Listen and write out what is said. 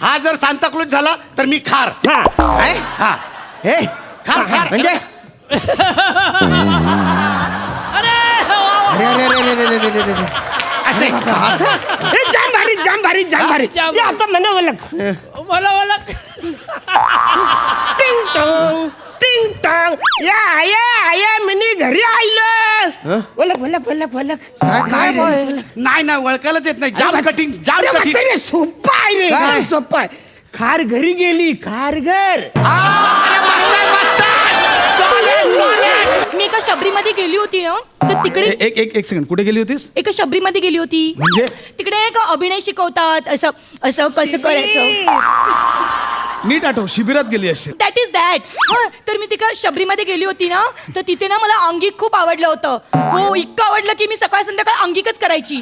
हा जर सांताक्लूज झाला तर मी खार. काय? हा हे खार खार म्हणजे अरे अरे अरे अरे अरे अरे अरे अरे. असे हे जाम भारी हे आता म्हणा ओळख टिंग टॉंग या मिनी घरी आईलं ओळख काय नाही ना ओळखायलाच येत नाही. जाम कठीण जाम कठीण. सोप्पा आहे रे काय सोप्पा आहे. खार घरी गेली खारघर. मी एका शबरीमध्ये गेली होती ना तर तिकडे एक सेकंड, कुठे गेली होतीस? एका शबरीमध्ये गेली होती. म्हणजे? तिकडे एक अभिनय शिकवतात असं असं कसं करायचं. नीट आठव, शिबिरात गेली असेल. That is that. तर मी तिकडे शबरीमध्ये गेली होती ना तर तिथे ना मला अंगिक खूप आवडलं होतं. हो इतकं आवडलं की मी सकाळ संध्याकाळ अंगिकच करायची.